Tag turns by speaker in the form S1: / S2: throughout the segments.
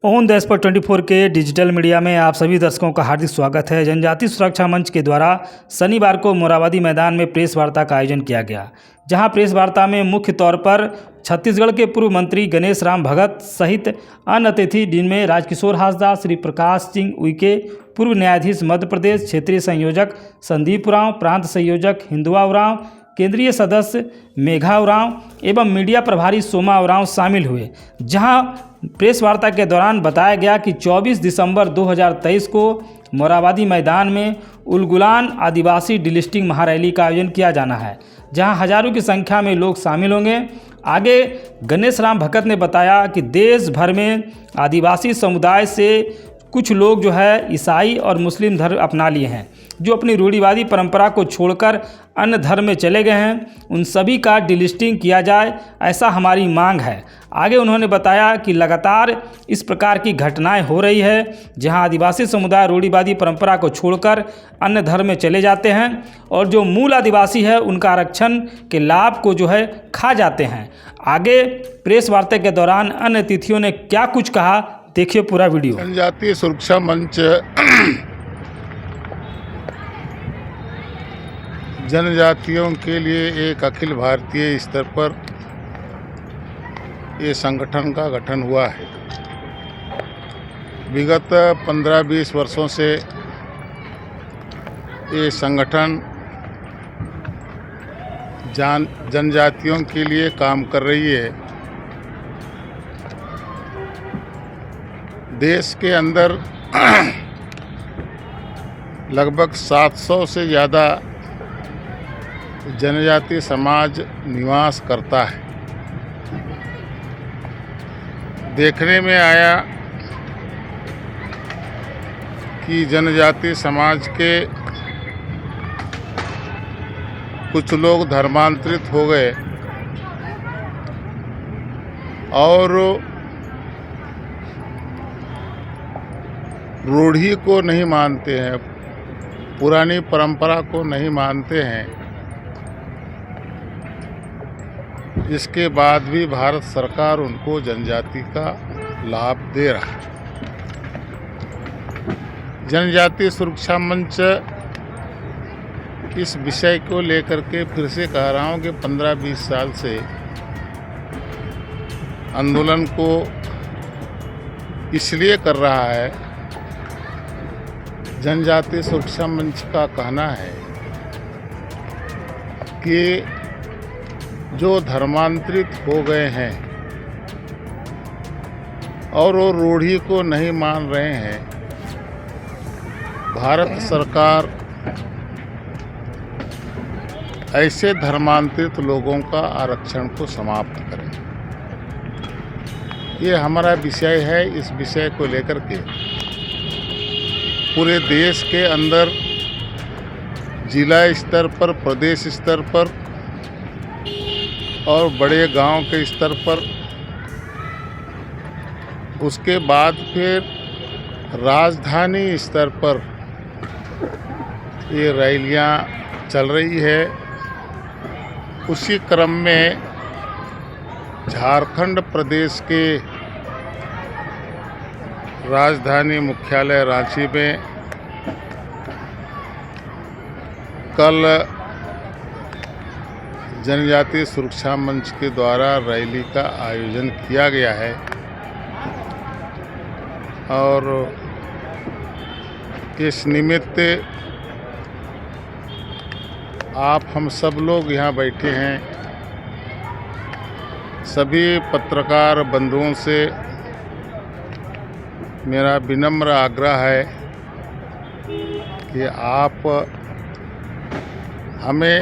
S1: Own the spot 24 के digital media में आप सभी दर्शकों का हार्दिक स्वागत है। जनजाति सुरक्षा मंच के द्वारा शनिवार को मोराबादी मैदान में प्रेस वार्ता का आयोजन किया गया, जहां प्रेस वार्ता में मुख्य तौर पर छत्तीसगढ़ के पूर्व मंत्री गणेश राम भगत सहित अन्य अतिथि जिनमें राजकिशोर हासदा, श्री प्रकाश सिंह उइके, पूर्व न्यायाधीश मध्य प्रदेश, क्षेत्रीय संयोजक संदीप उरांव, प्रांत संयोजक हिंदुआ उरांव, केंद्रीय सदस्य मेघा उरांव एवं मीडिया प्रभारी सोमा उरांव शामिल हुए। जहां प्रेस वार्ता के दौरान बताया गया कि 24 दिसंबर 2023 को मोराबादी मैदान में उलगुलान आदिवासी डिलिस्टिंग महारैली का आयोजन किया जाना है, जहां हजारों की संख्या में लोग शामिल होंगे। आगे गणेश राम भगत ने बताया कि देश भर में आदिवासी समुदाय से कुछ लोग जो है ईसाई और मुस्लिम धर्म अपना लिए हैं, जो अपनी रूढ़िवादी परंपरा को छोड़कर अन्य धर्म में चले गए हैं। उन सभी का डिलिस्टिंग किया जाए, ऐसा हमारी मांग है। आगे उन्होंने बताया कि लगातार इस प्रकार की घटनाएं हो रही है, जहां आदिवासी समुदाय रूढ़िवादी परंपरा को छोड़कर अन्य धर्म में चले जाते हैं और जो मूल आदिवासी है उनका आरक्षण के लाभ को जो है खा जाते हैं। आगे प्रेस वार्ता के दौरान अन्य अतिथियों ने क्या कुछ कहा, देखिए पूरा वीडियो।
S2: जनजातीय सुरक्षा मंच जनजातियों के लिए एक अखिल भारतीय स्तर पर ये संगठन का गठन हुआ है। विगत 15-20 वर्षों से ये संगठन जनजातियों के लिए काम कर रही है। देश के अंदर लगभग 700 से ज़्यादा जनजातीय समाज निवास करता है। देखने में आया कि जनजातीय समाज के कुछ लोग धर्मांतरित हो गए और रूढ़ी को नहीं मानते हैं, पुरानी परंपरा को नहीं मानते हैं। इसके बाद भी भारत सरकार उनको जनजाति का लाभ दे रहा है। जनजातीय सुरक्षा मंच इस विषय को लेकर के फिर से कह रहा हूँ कि 15-20 साल से आंदोलन को इसलिए कर रहा है। जनजातीय सुरक्षा मंच का कहना है कि जो धर्मांतरित हो गए हैं और वो रूढ़ी को नहीं मान रहे हैं, भारत सरकार ऐसे धर्मांतरित लोगों का आरक्षण को समाप्त करे। ये हमारा विषय है। इस विषय को लेकर के पूरे देश के अंदर जिला स्तर पर, प्रदेश स्तर पर और बड़े गांव के स्तर पर, उसके बाद फिर राजधानी स्तर पर ये रैलियां चल रही है। उसी क्रम में झारखंड प्रदेश के राजधानी मुख्यालय रांची में कल जनजातीय सुरक्षा मंच के द्वारा रैली का आयोजन किया गया है और इस निमित्त आप हम सब लोग यहाँ बैठे हैं। सभी पत्रकार बंधुओं से मेरा विनम्र आग्रह है कि आप हमें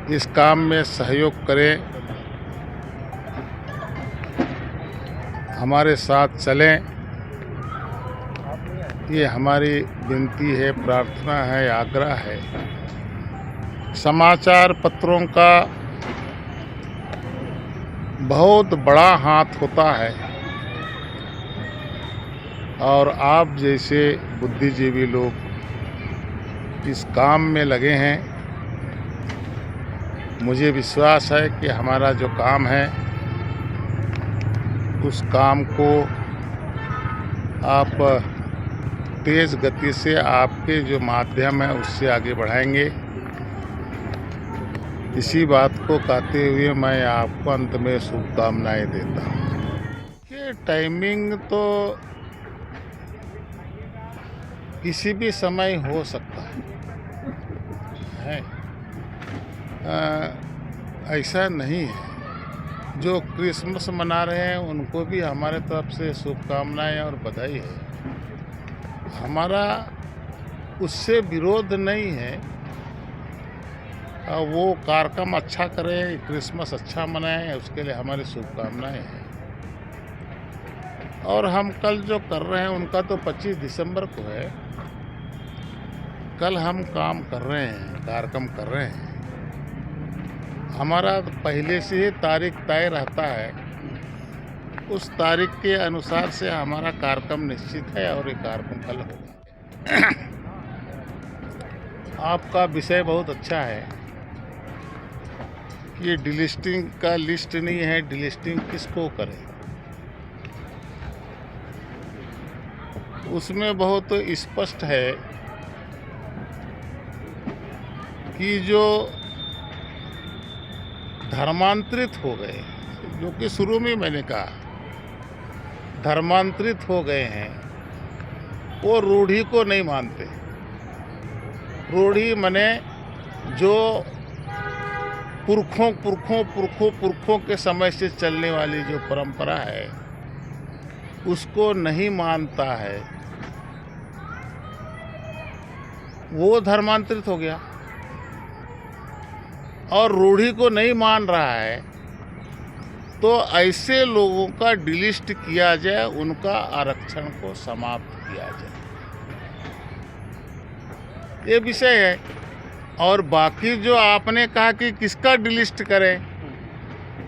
S2: इस काम में सहयोग करें, हमारे साथ चलें। ये हमारी विनती है, प्रार्थना है, आग्रह है। समाचार पत्रों का बहुत बड़ा हाथ होता है और आप जैसे बुद्धिजीवी लोग इस काम में लगे हैं। मुझे विश्वास है कि हमारा जो काम है उस काम को आप तेज़ गति से आपके जो माध्यम है उससे आगे बढ़ाएंगे। इसी बात को कहते हुए मैं आपको अंत में शुभकामनाएं देता हूँ। ये टाइमिंग तो किसी भी समय हो सकता है। ऐसा नहीं है। जो क्रिसमस मना रहे हैं उनको भी हमारे तरफ से शुभकामनाएं और बधाई है। हमारा उससे विरोध नहीं है। वो कार्यक्रम अच्छा करें, क्रिसमस अच्छा मनाएं, उसके लिए हमारी शुभकामनाएं हैं। और हम कल जो कर रहे हैं उनका तो 25 दिसंबर को है। कल हम काम कर रहे हैं, कार्यक्रम कर रहे हैं। हमारा पहले से ही तारीख तय रहता है। उस तारीख के अनुसार से हमारा कार्यक्रम निश्चित है और ये कार्यक्रम कल होगा। आपका विषय बहुत अच्छा है कि डिलिस्टिंग का लिस्ट नहीं है, डिलिस्टिंग किसको करें। उसमें बहुत स्पष्ट है कि जो धर्मांतरित हो गए, जो कि शुरू में मैंने कहा धर्मांतरित हो गए हैं, वो रूढ़ी को नहीं मानते। रूढ़ी मने जो पुरखों के समय से चलने वाली जो परंपरा है उसको नहीं मानता है, वो धर्मांतरित हो गया। और रूढ़ी को नहीं मान रहा है तो ऐसे लोगों का डिलिस्ट किया जाए, उनका आरक्षण को समाप्त किया जाए, ये विषय है। और बाकी जो आपने कहा कि किसका डिलिस्ट करें,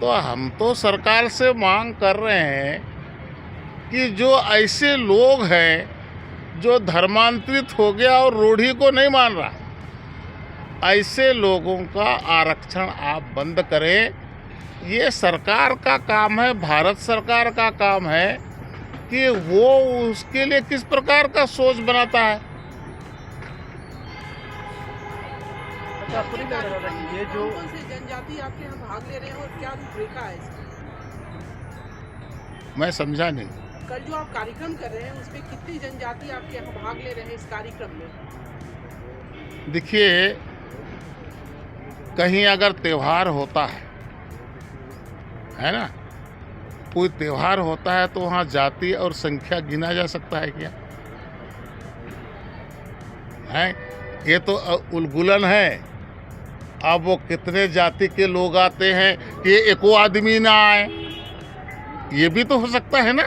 S2: तो हम तो सरकार से मांग कर रहे हैं कि जो ऐसे लोग हैं जो धर्मांतरित हो गया और रूढ़ी को नहीं मान रहा, ऐसे लोगों का आरक्षण आप बंद करें। ये सरकार का काम है, भारत सरकार का काम है कि वो उसके लिए किस प्रकार का सोच बनाता है।
S3: ये जो जनजाति आपके यहाँ भाग ले रहे हैं और क्या रूपरेखा है इसकी?
S2: मैं समझा नहीं।
S3: कल जो आप कार्यक्रम कर रहे हैं उसमें कितनी जनजाति आपके यहाँ भाग ले रहे हैं इस कार्यक्रम में?
S2: देखिए, कहीं अगर त्योहार होता है ना, कोई त्योहार होता है तो वहाँ जाति और संख्या गिना जा सकता है क्या? है, ये तो उलगुलन है। अब वो कितने जाति के लोग आते हैं कि एको आदमी ना आए, ये भी तो हो सकता है ना।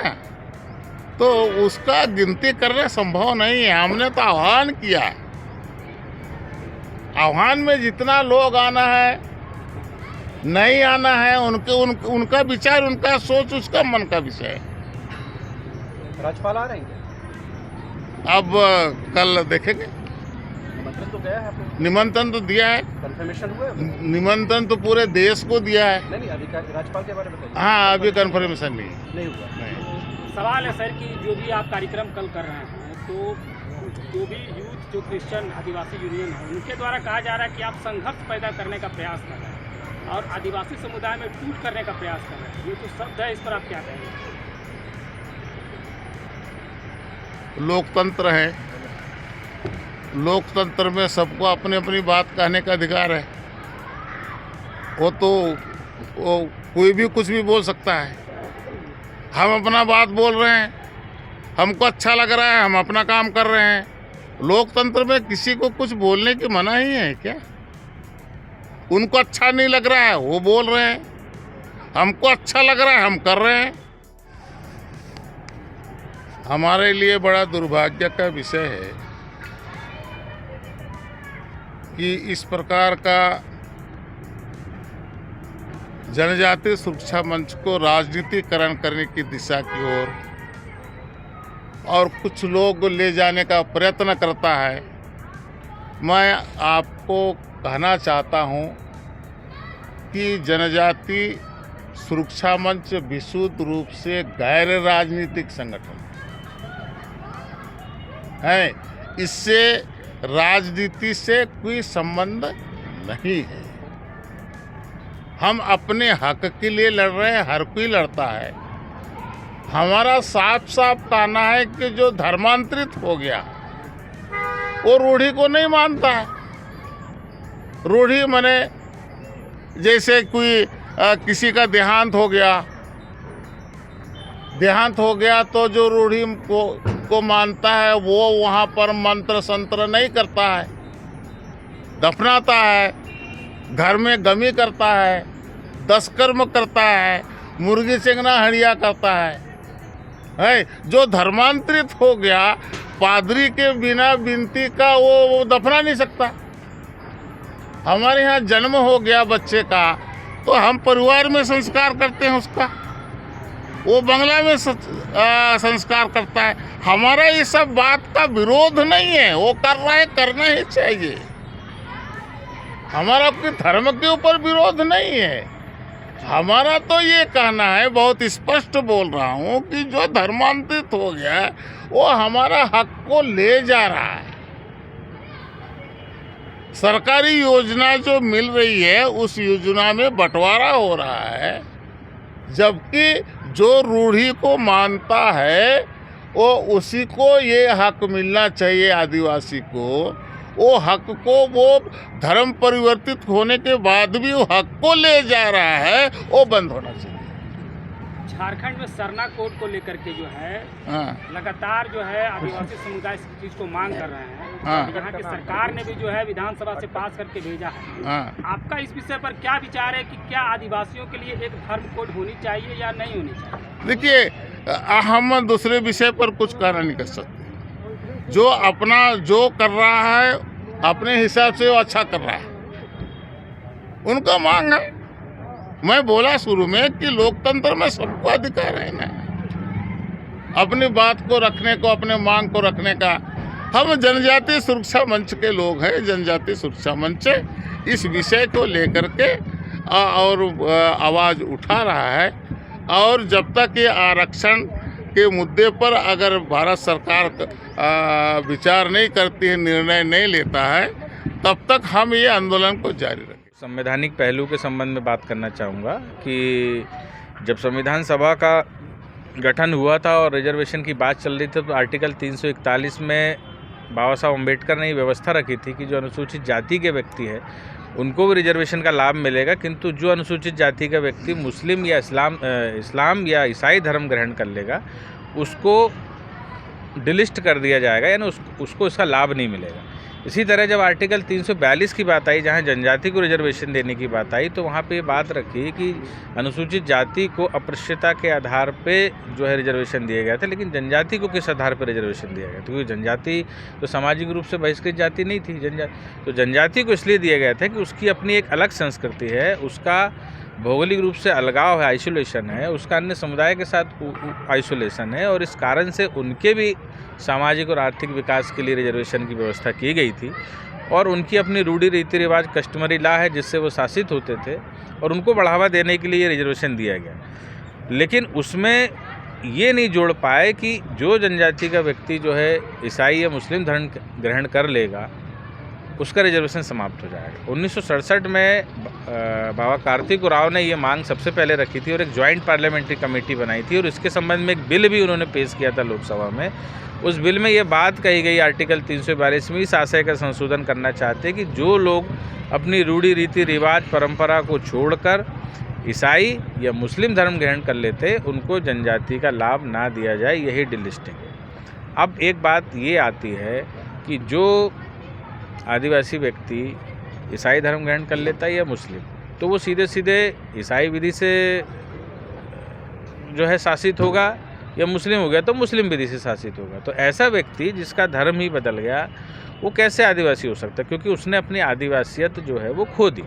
S2: तो उसका गिनती करना संभव नहीं है। हमने तो आह्वान किया है। आह्वान में जितना लोग आना है, नहीं आना है, उनका विचार, उनका सोच, उसका मन का विषय है।
S4: राज्यपाल आ रहे हैं?
S2: अब कल देखेंगे।
S4: निमंत्रण तो गया है आपको?
S2: निमंत्रण तो दिया है।
S4: कंफर्मेशन हुआ है?
S2: निमंत्रण तो पूरे देश को दिया है।
S4: नहीं, अधिकारी राज्यपाल के बारे में बताइए।
S2: हाँ, अभी कंफर्मेशन
S4: नहीं हुआ।
S2: नहीं।
S5: सवाल है सर कि जो भी आप कार्यक्रम कल कर रहे हैं, तो जो भी यूथ, जो क्रिश्चियन आदिवासी यूनियन है, उनके द्वारा कहा जा रहा है कि आप संघर्ष पैदा करने का प्रयास कर रहे हैं और आदिवासी समुदाय में टूट करने का प्रयास कर रहे हैं। ये तो शब्द है, इस पर आप क्या कहेंगे?
S2: लोकतंत्र है, लोकतंत्र में सबको अपनी अपनी बात कहने का अधिकार है। वो कोई भी कुछ भी बोल सकता है। हम अपना बात बोल रहे हैं, हमको अच्छा लग रहा है, हम अपना काम कर रहे हैं। लोकतंत्र में किसी को कुछ बोलने की मनाही है क्या? उनको अच्छा नहीं लग रहा है, वो बोल रहे हैं। हमको अच्छा लग रहा है, हम कर रहे हैं। हमारे लिए बड़ा दुर्भाग्य का विषय है कि इस प्रकार का जनजातीय सुरक्षा मंच को राजनीतिकरण करने की दिशा की ओर और कुछ लोग ले जाने का प्रयत्न करता है। मैं आपको कहना चाहता हूं कि जनजाति सुरक्षा मंच विशुद्ध रूप से गैर राजनीतिक संगठन है। है, इससे राजनीति से कोई संबंध नहीं है। हम अपने हक के लिए लड़ रहे हैं, हर कोई लड़ता है। हमारा साफ साफ कहना है कि जो धर्मांतरित हो गया वो रूढ़ी को नहीं मानता है। रूढ़ी माने जैसे कोई किसी का देहांत हो गया तो जो रूढ़ी को मानता है वो वहाँ पर मंत्र संत्र नहीं करता है, दफनाता है, घर में गमी करता है, 10 कर्म करता है, मुर्गी चंगना हड़िया करता है। जो धर्मांतरित हो गया पादरी के बिना विनती का वो दफना नहीं सकता। हमारे यहाँ जन्म हो गया बच्चे का तो हम परिवार में संस्कार करते हैं उसका, वो बंगला में संस्कार करता है। हमारा ये सब बात का विरोध नहीं है, वो कर रहा है, करना ही चाहिए। हमारा कोई धर्म के ऊपर विरोध नहीं है। हमारा तो ये कहना है, बहुत स्पष्ट बोल रहा हूँ कि जो धर्मांतरित हो गया है वो हमारा हक को ले जा रहा है। सरकारी योजना जो मिल रही है उस योजना में बंटवारा हो रहा है, जबकि जो रूढ़ी को मानता है वो उसी को ये हक मिलना चाहिए। आदिवासी को वो हक को वो धर्म परिवर्तित होने के बाद भी वो हक को ले जा रहा है, वो बंद होना चाहिए।
S5: झारखंड में सरना कोड को लेकर के जो है लगातार जो है आदिवासी समुदाय इस चीज को मांग कर रहे हैं। यहाँ की सरकार ने भी जो है विधानसभा से पास करके भेजा है। आपका इस विषय पर क्या विचार है कि क्या आदिवासियों के लिए एक धर्म कोड होनी चाहिए या नहीं होनी चाहिए?
S2: देखिए, हम दूसरे विषय पर कुछ कहना नहीं कर सकते। जो अपना जो कर रहा है अपने हिसाब से वो अच्छा कर रहा है, उनका मांग है। मैं बोला शुरू में कि लोकतंत्र में सबको अधिकार है ना अपनी बात को रखने को, अपने मांग को रखने का। हम जनजातीय सुरक्षा मंच के लोग हैं। जनजातीय सुरक्षा मंच इस विषय को लेकर के और आवाज़ उठा रहा है। और जब तक ये आरक्षण के मुद्दे पर अगर भारत सरकार विचार नहीं करती है, निर्णय नहीं लेता है, तब तक हम ये आंदोलन को जारी रखें।
S6: संवैधानिक पहलू के संबंध में बात करना चाहूँगा कि जब संविधान सभा का गठन हुआ था और रिजर्वेशन की बात चल रही थी तो आर्टिकल 341 में बाबा साहब अम्बेडकर ने ये व्यवस्था रखी थी कि जो अनुसूचित जाति के व्यक्ति है उनको भी रिजर्वेशन का लाभ मिलेगा, किंतु जो अनुसूचित जाति का व्यक्ति मुस्लिम या इस्लाम या ईसाई धर्म ग्रहण कर लेगा उसको डिलिस्ट कर दिया जाएगा, यानी उसको इसका लाभ नहीं मिलेगा। इसी तरह जब आर्टिकल 342 की बात आई, जहां जनजाति को रिजर्वेशन देने की बात आई, तो वहां पे ये बात रखी कि अनुसूचित जाति को अस्पृश्यता के आधार पे जो है रिजर्वेशन दिया गया था, लेकिन जनजाति को किस आधार पर रिजर्वेशन दिया गया? क्योंकि जनजाति तो सामाजिक रूप से बहिष्कृत जाति नहीं थी। तो जनजाति को इसलिए दिया गया था कि उसकी अपनी एक अलग संस्कृति है, उसका भौगोलिक रूप से अलगाव है, आइसोलेशन है, उसका अन्य समुदाय के साथ आइसोलेशन है, और इस कारण से उनके भी सामाजिक और आर्थिक विकास के लिए रिजर्वेशन की व्यवस्था की गई थी। और उनकी अपनी रूढ़ी रीति रिवाज कस्टमरी लॉ है जिससे वो शासित होते थे, और उनको बढ़ावा देने के लिए रिजर्वेशन दिया गया। लेकिन उसमें ये नहीं जोड़ पाए कि जो जनजाति का व्यक्ति जो है ईसाई या मुस्लिम धर्म ग्रहण कर लेगा उसका रिजर्वेशन समाप्त हो जाएगा। 1967 में बाबा कार्तिक उराव ने ये मांग सबसे पहले रखी थी और एक जॉइंट पार्लियामेंट्री कमेटी बनाई थी, और इसके संबंध में एक बिल भी उन्होंने पेश किया था लोकसभा में। उस बिल में ये बात कही गई आर्टिकल 342 में इस आशय का संशोधन करना चाहते हैं कि जो लोग अपनी रूढ़ी रीति रिवाज परंपरा को छोड़कर ईसाई या मुस्लिम धर्म ग्रहण कर लेते उनको जनजाति का लाभ ना दिया जाए, यही डिलिस्टिंग है। अब एक बात ये आती है कि जो आदिवासी व्यक्ति ईसाई धर्म ग्रहण कर लेता है या मुस्लिम, तो वो सीधे सीधे ईसाई विधि से जो है शासित होगा, या मुस्लिम हो गया तो मुस्लिम विधि से शासित होगा। तो ऐसा व्यक्ति जिसका धर्म ही बदल गया वो कैसे आदिवासी हो सकता है? क्योंकि उसने अपनी आदिवासियत जो है वो खो दी।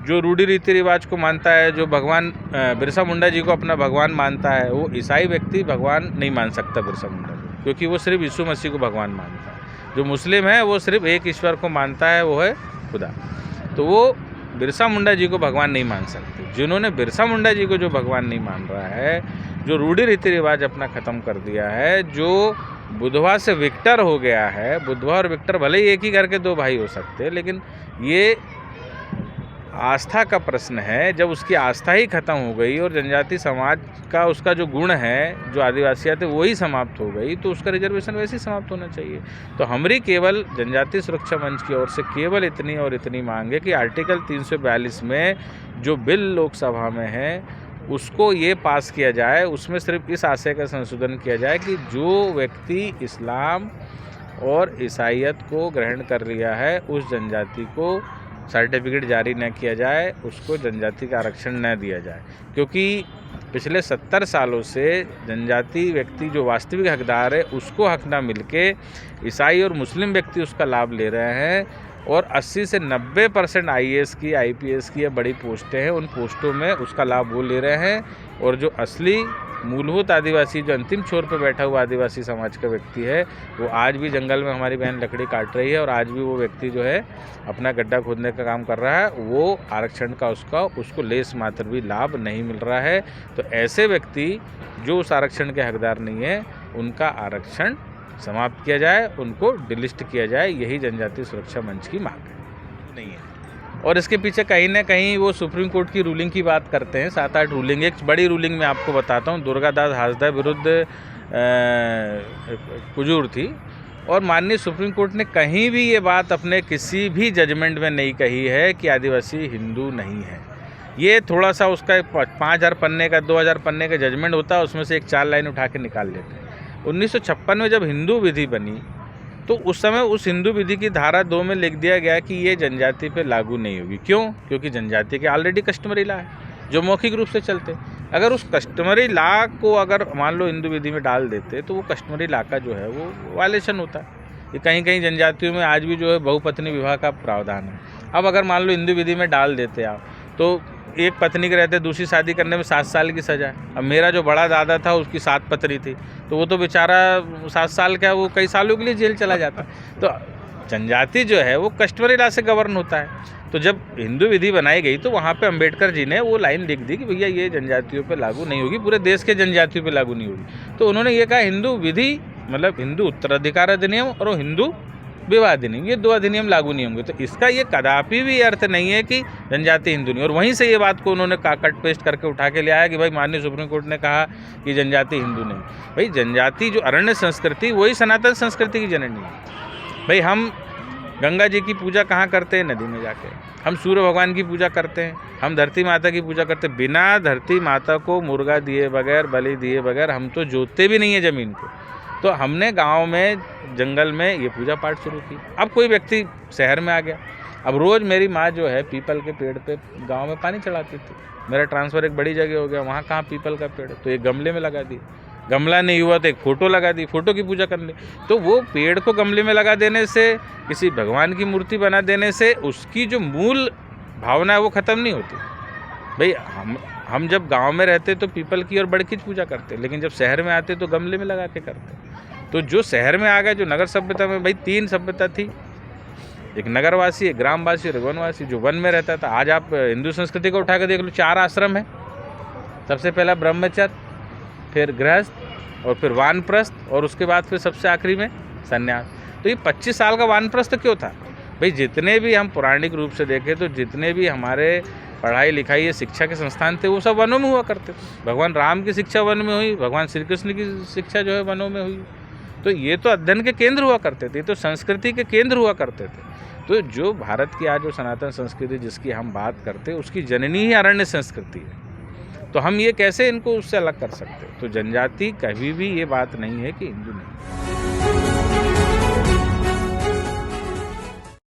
S6: जो रूढ़ी रीति रिवाज को मानता है, जो भगवान बिरसा मुंडा जी को अपना भगवान मानता है, वो ईसाई व्यक्ति भगवान नहीं मान सकता बिरसा मुंडा को, क्योंकि वो सिर्फ यीशु मसीह को भगवान मानता है। जो मुस्लिम है वो सिर्फ एक ईश्वर को मानता है, वो है खुदा। तो वो बिरसा मुंडा जी को भगवान नहीं मान सकते। जिन्होंने बिरसा मुंडा जी को जो भगवान नहीं मान रहा है, जो रूढ़ी रीति रिवाज अपना ख़त्म कर दिया है, जो बुधवा से विक्टर हो गया है। बुधवा और विक्टर भले ही एक ही घर के दो भाई हो सकते हैं, लेकिन ये आस्था का प्रश्न है। जब उसकी आस्था ही खत्म हो गई और जनजाति समाज का उसका जो गुण है, जो आदिवासियत है, वही समाप्त हो गई, तो उसका रिजर्वेशन वैसे ही समाप्त होना चाहिए। तो हमारी केवल जनजाति सुरक्षा मंच की ओर से केवल इतनी और इतनी मांग है कि आर्टिकल 342 में जो बिल लोकसभा में है उसको ये पास किया जाए। उसमें सिर्फ इस आशय का संशोधन किया जाए कि जो व्यक्ति इस्लाम और ईसाईयत को ग्रहण कर लिया है उस जनजाति को सर्टिफिकेट जारी न किया जाए, उसको जनजाति का आरक्षण न दिया जाए। क्योंकि पिछले 70 सालों से जनजाति व्यक्ति जो वास्तविक हकदार है उसको हक ना मिलके ईसाई और मुस्लिम व्यक्ति उसका लाभ ले रहे हैं। और 80 से 90% IAS की, IPS की या बड़ी पोस्टें हैं, उन पोस्टों में उसका लाभ वो ले रहे हैं। और जो असली मूलभूत आदिवासी, जो अंतिम छोर पर बैठा हुआ आदिवासी समाज का व्यक्ति है, वो आज भी जंगल में हमारी बहन लकड़ी काट रही है और आज भी वो व्यक्ति जो है अपना गड्ढा खोदने का काम कर रहा है, वो आरक्षण का उसको लेस मात्र भी लाभ नहीं मिल रहा है। तो ऐसे व्यक्ति जो उस आरक्षण के हकदार नहीं है, उनका आरक्षण समाप्त किया जाए, उनको डिलिस्ट किया जाए। यही जनजाति सुरक्षा मंच की मांग है, नहीं है। और इसके पीछे कहीं ना कहीं वो सुप्रीम कोर्ट की रूलिंग की बात करते हैं। 7-8 रूलिंग, एक बड़ी रूलिंग मैं आपको बताता हूँ, दुर्गादास हासदा विरुद्ध कुजूर थी। और माननीय सुप्रीम कोर्ट ने कहीं भी ये बात अपने किसी भी जजमेंट में नहीं कही है कि आदिवासी हिंदू नहीं है। ये थोड़ा सा उसका 5000 पन्ने का, 2000 पन्ने का जजमेंट होता है, उसमें से एक 4 लाइन उठा के निकाल लेते हैं। 1956 में जब हिंदू विधि बनी तो उस समय उस हिंदू विधि की धारा 2 में लिख दिया गया कि ये जनजाति पे लागू नहीं होगी। क्यों? क्योंकि जनजाति के ऑलरेडी कस्टमरी लॉ है जो मौखिक रूप से चलते। अगर उस कस्टमरी लॉ को अगर मान लो हिंदू विधि में डाल देते तो वो कस्टमरी लॉ का जो है वो वायलेशन होता है। ये कहीं कहीं जनजातियों में आज भी जो है बहुपत्नी विवाह का प्रावधान है। अब अगर मान लो हिंदू विधि में डाल देते आप तो एक पत्नी के रहते दूसरी शादी करने में 7 साल की सज़ा है। अब मेरा जो बड़ा दादा था उसकी 7 पत्नी थी, तो वो तो बेचारा 7 साल का वो कई सालों के लिए जेल चला जाता। तो जनजाति जो है वो कस्टमरी लॉ से गवर्न होता है। तो जब हिंदू विधि बनाई गई तो वहाँ पे अंबेडकर जी ने वो लाइन लिख दी कि भैया ये जनजातियों पे लागू नहीं होगी, पूरे देश के जनजातियों पे लागू नहीं होगी। तो उन्होंने ये कहा हिंदू विधि मतलब हिंदू उत्तराधिकार अधिनियम और हिंदू विवाह अधिनियम, ये 2 अधिनियम लागू नहीं होंगे। तो इसका ये कदापि भी अर्थ नहीं है कि जनजाति हिंदू नहीं। और वहीं से ये बात को उन्होंने कट पेस्ट करके उठा के ले आया कि भाई माननीय सुप्रीम कोर्ट ने कहा कि जनजाति हिंदू नहीं। भाई जनजाति जो अरण्य संस्कृति वही सनातन संस्कृति की जननी है। भाई हम गंगा जी की पूजा कहाँ करते हैं? नदी में जाके। हम सूर्य भगवान की पूजा करते हैं, हम धरती माता की पूजा करते हैं। बिना धरती माता को मुर्गा दिए बगैर, बलि दिए बगैर हम तो जोतते भी नहीं है ज़मीन को। तो हमने गांव में, जंगल में ये पूजा पाठ शुरू की। अब कोई व्यक्ति शहर में आ गया, अब रोज़ मेरी माँ जो है पीपल के पेड़ पे गांव में पानी चढ़ाती थी। मेरा ट्रांसफ़र एक बड़ी जगह हो गया, वहाँ कहाँ पीपल का पेड़, तो एक गमले में लगा दी। गमला नहीं हुआ तो एक फ़ोटो लगा दी, फ़ोटो की पूजा कर ली। तो वो पेड़ को गमले में लगा देने से, किसी भगवान की मूर्ति बना देने से उसकी जो मूल भावना है वो ख़त्म नहीं होती। भाई हम जब गांव में रहते तो पीपल की और बड़की पूजा करते, लेकिन जब शहर में आते तो गमले में लगा के करते। तो जो शहर में आ गए, जो नगर सभ्यता में, भाई 3 सभ्यता थी, एक नगरवासी, एक ग्रामवासी और एक वनवासी। जो वन में रहता था, आज आप हिंदू संस्कृति को उठा कर देख लो, 4 आश्रम है। सबसे पहला ब्रह्मचर्य, फिर गृहस्थ और फिर वानप्रस्थ और उसके बाद फिर सबसे आखिरी में संन्यास। तो ये 25 साल का वानप्रस्थ क्यों था? भाई जितने भी हम पौराणिक रूप से देखें तो जितने भी हमारे पढ़ाई लिखाई, शिक्षा के संस्थान थे वो सब वनों में हुआ करते थे। भगवान राम की शिक्षा वन में हुई, भगवान श्री कृष्ण की शिक्षा जो है वनों में हुई। तो ये तो अध्ययन के केंद्र हुआ करते थे, तो संस्कृति के केंद्र हुआ करते थे। तो जो भारत की आज जो सनातन संस्कृति जिसकी हम बात करते हैं उसकी जननी ही अरण्य संस्कृति है। तो हम ये कैसे इनको उससे अलग कर सकते हैं? तो जनजाति कभी भी ये बात नहीं है कि हिंदू नहीं।